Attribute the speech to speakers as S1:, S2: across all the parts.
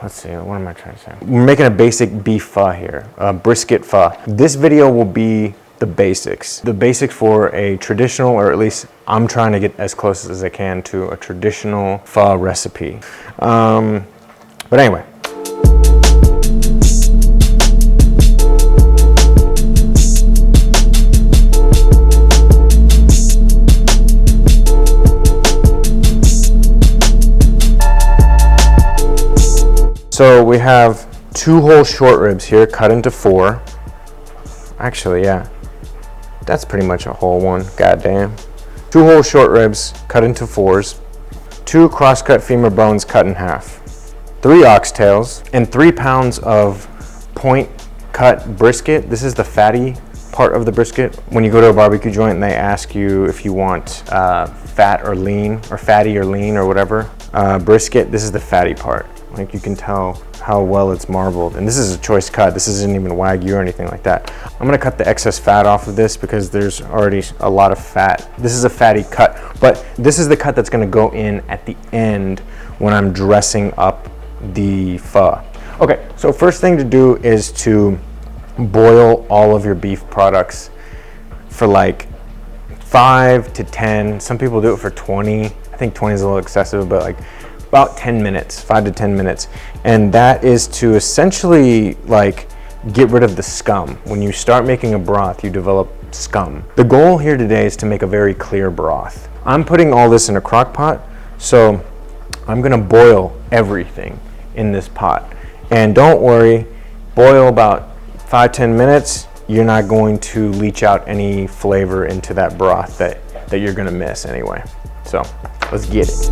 S1: let's see, what am I trying to say? We're making a basic beef pho here, a brisket pho. This video will be the basics for a traditional, or at least I'm trying to get as close as I can to a traditional pho recipe. But anyway. So we have 2 whole short ribs here cut into 4. Actually, yeah, that's pretty much a whole one, goddamn. 2 whole short ribs cut into 4s, 2 cross-cut femur bones cut in half, 3 oxtails, and 3 pounds of point cut brisket. This is the fatty part of the brisket. When you go to a barbecue joint and they ask you if you want fat or lean, or fatty or lean or whatever, brisket, this is the fatty part. Like, you can tell how well it's marbled. And this is a choice cut. This isn't even Wagyu or anything like that. I'm gonna cut the excess fat off of this because there's already a lot of fat. This is a fatty cut, but this is the cut that's gonna go in at the end when I'm dressing up the pho. Okay, so first thing to do is to boil all of your beef products for like 5 to 10. Some people do it for 20. I think 20 is a little excessive, but like about 10 minutes, 5 to 10 minutes. And that is to essentially like get rid of the scum. When you start making a broth, you develop scum. The goal here today is to make a very clear broth. I'm putting all this in a crock pot, so I'm gonna boil everything in this pot. And don't worry, boil about 5-10 minutes. You're not going to leach out any flavor into that broth that you're gonna miss anyway. So let's get it.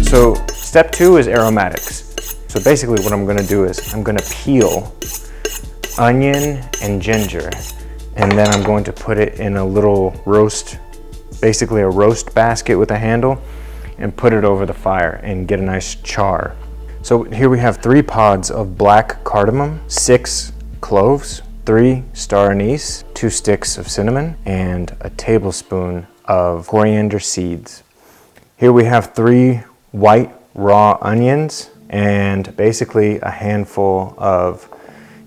S1: So step 2 is aromatics. So basically what I'm gonna do is I'm gonna peel onion and ginger, and then I'm going to put it in a little roast, basically a roast basket with a handle, and put it over the fire and get a nice char. So here we have 3 pods of black cardamom, 6 cloves, 3 star anise, 2 sticks of cinnamon, and a tablespoon of coriander seeds. Here we have 3 white raw onions and basically a handful of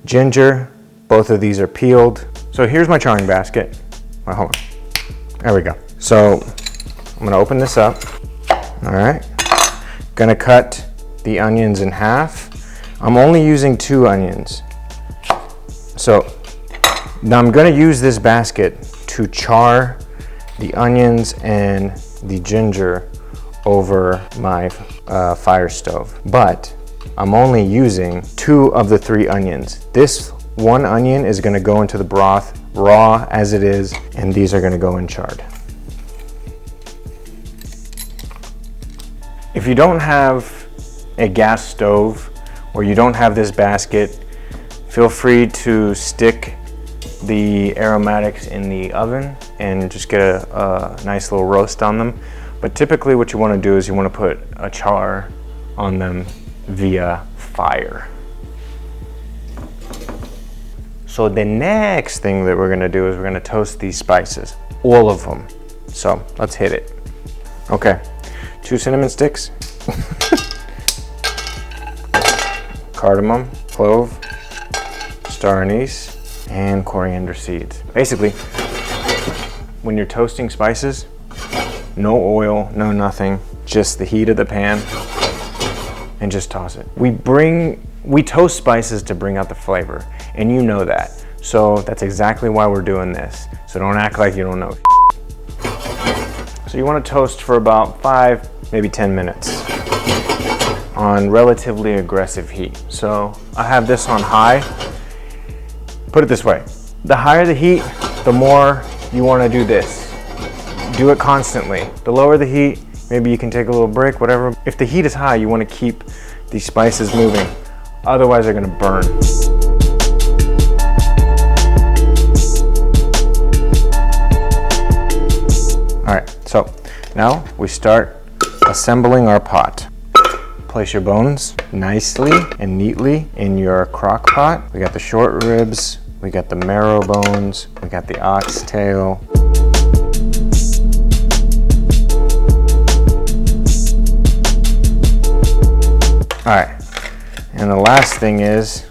S1: ginger. Both of these are peeled. So here's my charring basket. Well, hold on. There we go. So I'm gonna open this up. All right. Gonna cut the onions in half. I'm only using 2 onions. So now I'm gonna use this basket to char the onions and the ginger over my fire stove, but I'm only using 2 of the 3 onions. This 1 onion is gonna go into the broth raw as it is, and these are gonna go in charred. If you don't have a gas stove or you don't have this basket, feel free to stick the aromatics in the oven and just get a nice little roast on them. But typically what you want to do is you want to put a char on them via fire. So the next thing that we're going to do is we're going to toast these spices, all of them. So let's hit it. Okay, 2 cinnamon sticks, cardamom, clove, star anise, and coriander seeds. Basically, when you're toasting spices, no oil, no nothing, just the heat of the pan, and just toss it. We toast spices to bring out the flavor, and you know that. So that's exactly why we're doing this. So don't act like you don't know. So you want to toast for about 5, maybe 10 minutes on relatively aggressive heat. So I have this on high. Put it this way, the higher the heat, the more you want to do this. Do it constantly. The lower the heat, maybe you can take a little break, whatever. If the heat is high, you want to keep these spices moving. Otherwise, they're going to burn. All right, so now we start assembling our pot. place your bones nicely and neatly in your crock pot. We got the short ribs, we got the marrow bones, we got the oxtail. All right, and the last thing is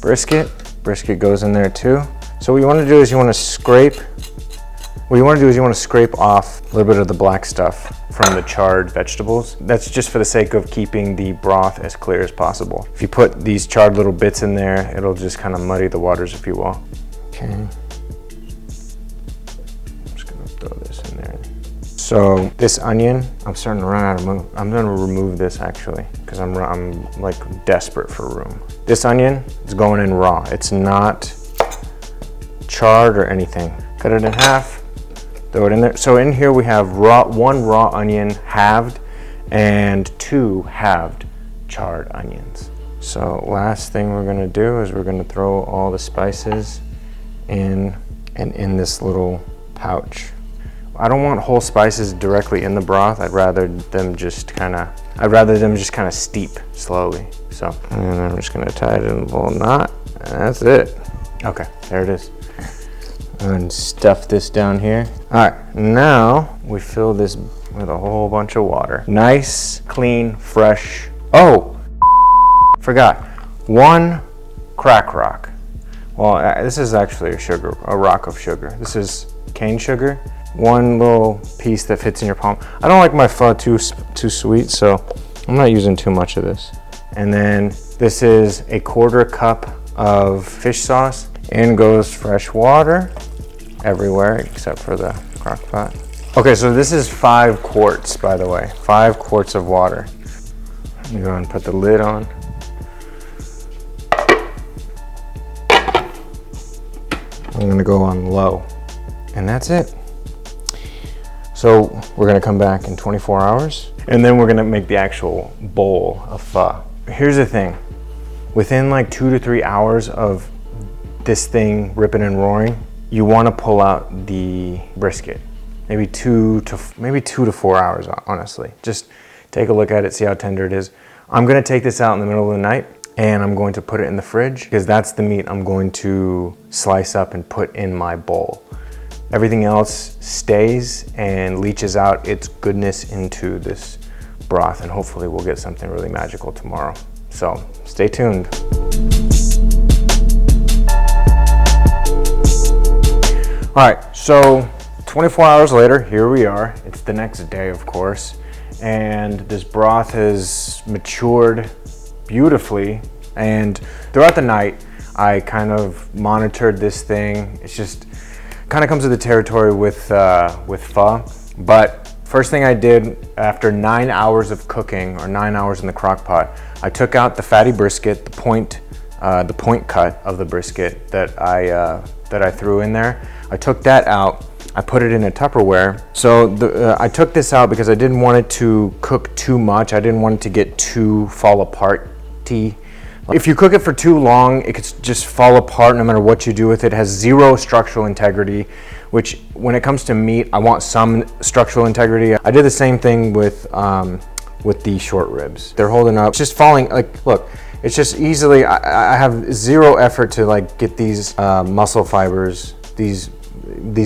S1: brisket. Brisket goes in there too. So what you want to do is you want to scrape off a little bit of the black stuff from the charred vegetables. That's just for the sake of keeping the broth as clear as possible. If you put these charred little bits in there, it'll just kind of muddy the waters, if you will. Okay. I'm just gonna throw this in there. So this onion, I'm starting to run out of room. I'm gonna remove this actually, because I'm like desperate for room. This onion is going in raw. It's not charred or anything. Cut it in half, throw it in there. So in here we have one raw onion halved and 2 halved charred onions. So last thing we're gonna do is we're gonna throw all the spices in this little pouch. I don't want whole spices directly in the broth. I'd rather them just kind of steep slowly. So, and I'm just gonna tie it in a little knot, and that's it. Okay, there it is. And stuff this down here. All right, now we fill this with a whole bunch of water. Nice, clean, fresh. Oh, forgot. 1 crack rock. Well, this is actually a rock of sugar. This is cane sugar. 1 little piece that fits in your palm. I don't like my pho too sweet, so I'm not using too much of this. And then this is a 1/4 cup of fish sauce. In goes fresh water everywhere except for the crock pot. Okay, so this is 5 quarts, by the way. 5 quarts of water. Let me go and put the lid on. I'm gonna go on low, and that's it. So we're gonna come back in 24 hours, and then we're gonna make the actual bowl of pho. Here's the thing, within like 2 to 3 hours of this thing ripping and roaring, you wanna pull out the brisket. Maybe 2 to 4 hours, honestly. Just take a look at it, see how tender it is. I'm gonna take this out in the middle of the night, and I'm going to put it in the fridge, because that's the meat I'm going to slice up and put in my bowl. Everything else stays and leaches out its goodness into this broth, and hopefully we'll get something really magical tomorrow. So stay tuned. All right, so 24 hours later, here we are. It's the next day, of course, and this broth has matured beautifully. And throughout the night, I kind of monitored this thing. It's just kind of comes with the territory with pho. But first thing I did after 9 hours of cooking, or 9 hours in the crock pot, I took out the fatty brisket, the point cut of the brisket that I threw in there. I took that out. I put it in a Tupperware. So I took this out because I didn't want it to cook too much. I didn't want it to get too fall apart-y. If you cook it for too long, it could just fall apart no matter what you do with it. It has 0 structural integrity, which when it comes to meat, I want some structural integrity. I did the same thing with the short ribs. They're holding up, just falling, like, look, it's just easily, I have 0 effort to like get these muscle fibers, these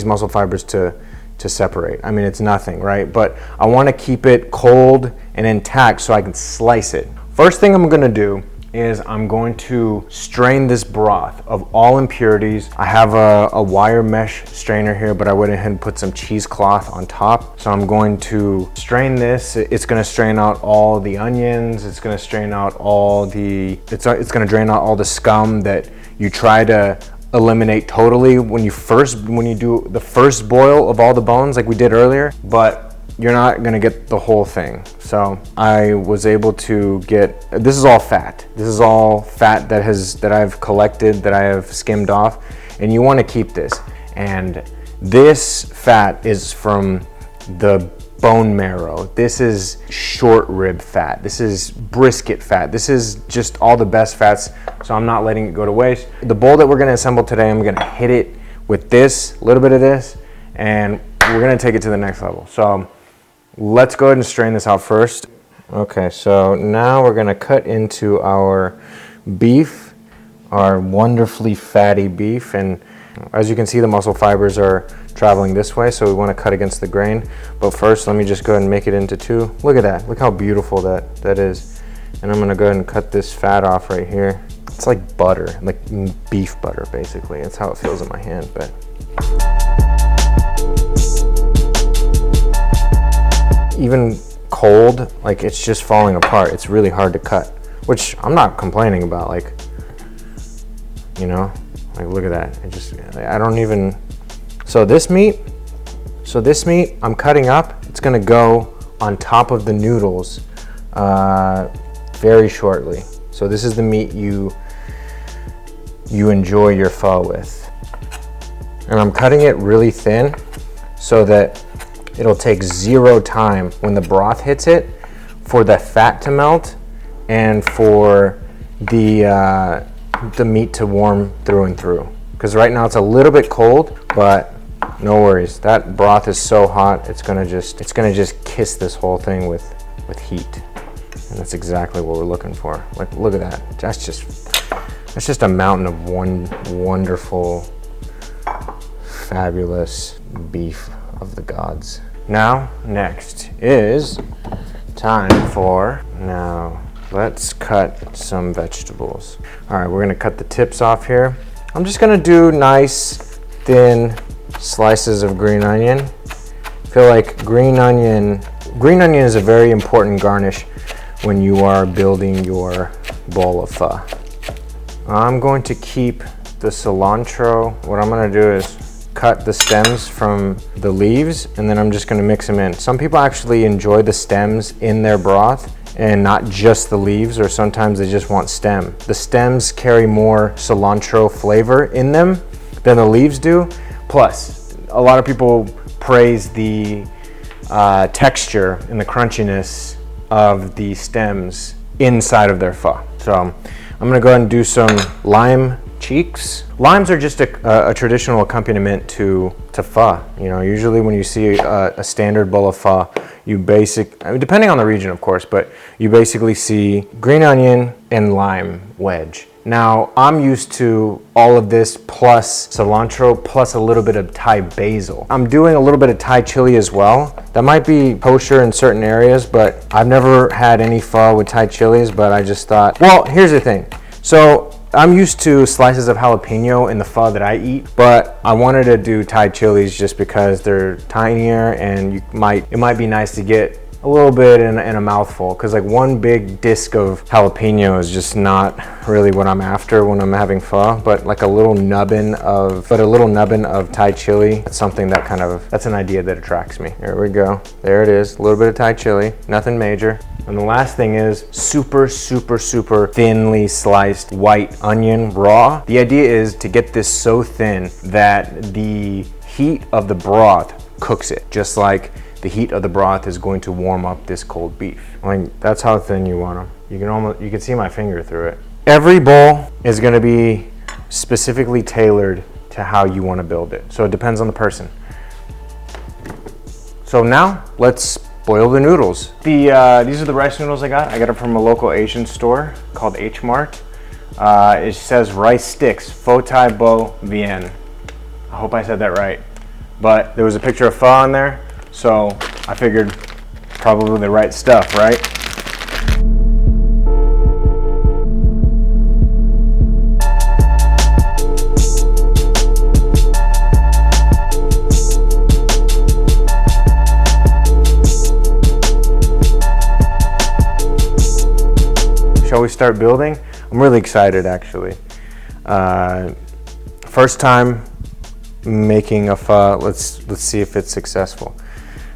S1: muscle fibers to separate. I mean, it's nothing, right? But I want to keep it cold and intact so I can slice it. First thing I'm gonna do is I'm going to strain this broth of all impurities. I have a wire mesh strainer here, but I went ahead and put some cheesecloth on top. So I'm going to strain this. It's gonna strain out all the onions. It's gonna strain out all the, it's gonna drain out all the scum that you try to eliminate totally when you do the first boil of all the bones like we did earlier, but you're not gonna get the whole thing. So I was able to get, this is all fat. This is all fat that I've collected, that I have skimmed off, and you wanna keep this. And this fat is from the bone marrow. This is short rib fat. This is brisket fat. This is just all the best fats, so I'm not letting it go to waste. The bowl that we're gonna assemble today, I'm gonna hit it with this, a little bit of this, and we're gonna take it to the next level. So let's go ahead and strain this out first. Okay, so now we're gonna cut into our beef, our wonderfully fatty beef, and as you can see, the muscle fibers are traveling this way, so we want to cut against the grain. But first, let me just go ahead and make it into two. Look at that. Look how beautiful that is. And I'm gonna go ahead and cut this fat off right here. It's like butter, like beef butter, basically. That's how it feels in my hand, but. Even cold, like it's just falling apart. It's really hard to cut, which I'm not complaining about. Like, you know, like look at that. I don't even. So this meat, I'm cutting up. It's gonna go on top of the noodles very shortly. So this is the meat you enjoy your pho with. And I'm cutting it really thin so that it'll take zero time when the broth hits it for the fat to melt and for the meat to warm through and through. Because right now it's a little bit cold, but no worries. That broth is so hot, it's gonna just kiss this whole thing with heat. And that's exactly what we're looking for. Like, look at that. That's just a mountain of wonderful, fabulous beef of the gods. Now, next is time for, now let's cut some vegetables. All right, we're gonna cut the tips off here. I'm just gonna do nice, thin slices of green onion. I feel like green onion is a very important garnish when you are building your bowl of pho. I'm going to keep the cilantro. What I'm gonna do is cut the stems from the leaves, and then I'm just gonna mix them in. Some people actually enjoy the stems in their broth and not just the leaves, or sometimes they just want stem. The stems carry more cilantro flavor in them than the leaves do. Plus, a lot of people praise the texture and the crunchiness of the stems inside of their pho. So I'm gonna go ahead and do some lime cheeks. Limes are just a traditional accompaniment to pho. You know, usually when you see a standard bowl of pho, depending on the region, of course, but you basically see green onion and lime wedge. Now, I'm used to all of this plus cilantro plus a little bit of Thai basil. I'm doing a little bit of Thai chili as well. That might be kosher in certain areas, but I've never had any pho with Thai chilies, but I just thought, well, here's the thing. So I'm used to slices of jalapeno in the pho that I eat, but I wanted to do Thai chilies just because they're tinier and it might be nice to get a little bit in a mouthful, because like one big disc of jalapeno is just not really what I'm after when I'm having pho. But like a little nubbin of Thai chili, that's something that's an idea that attracts me. There we go. There it is. A little bit of Thai chili, nothing major. And the last thing is super thinly sliced white onion raw. The idea is to get this so thin that the heat of the broth cooks it, just like the heat of the broth is going to warm up this cold beef. Like, that's how thin you want them. You can see my finger through it. Every bowl is gonna be specifically tailored to how you wanna build it. So it depends on the person. So now let's boil the noodles. These are the rice noodles I got. I got it from a local Asian store called H Mart. It says rice sticks, Pho Thai Bo Vien. I hope I said that right. But there was a picture of pho on there, so I figured probably the right stuff, right? Shall we start building? I'm really excited, actually. First time making a pho. Let's see if it's successful.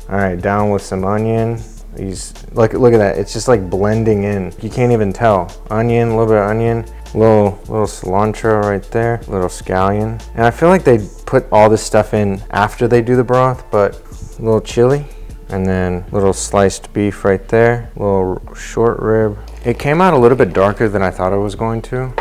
S1: All right, down with some onion. Look at that. It's just like blending in. You can't even tell. Onion, a little bit of onion, little cilantro right there, little scallion. And I feel like they put all this stuff in after they do the broth, but a little chili, and then little sliced beef right there, little short rib. It came out a little bit darker than I thought it was going to,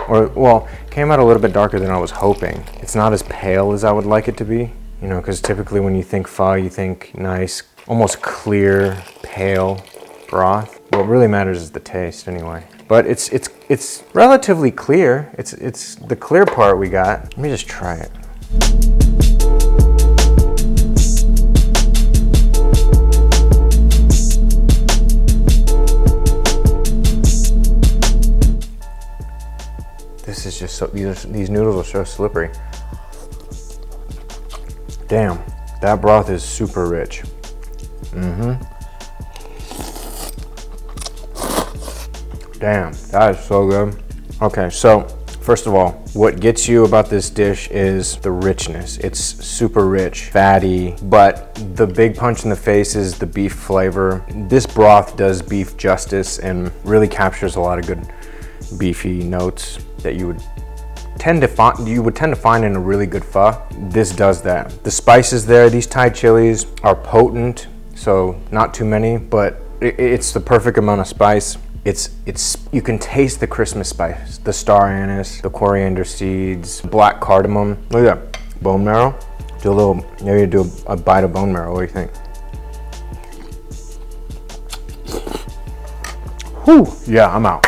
S1: came out a little bit darker than I was hoping. It's not as pale as I would like it to be, you know, because typically when you think pho, you think nice, almost clear, pale broth. What really matters is the taste anyway. But it's relatively clear. It's the clear part we got. Let me just try it. This is just so, these noodles are so slippery. Damn, that broth is super rich. Damn, that is so good. Okay, so first of all, what gets you about this dish is the richness. It's super rich, fatty, but the big punch in the face is the beef flavor. This broth does beef justice and really captures a lot of good beefy notes that you would tend to find in a really good pho. This does that. The spices there, these Thai chilies are potent, so not too many, but it's the perfect amount of spice. You can taste the Christmas spice, the star anise, the coriander seeds, black cardamom. Look at that, bone marrow. Maybe do a bite of bone marrow. What do you think? Whew, yeah, I'm out.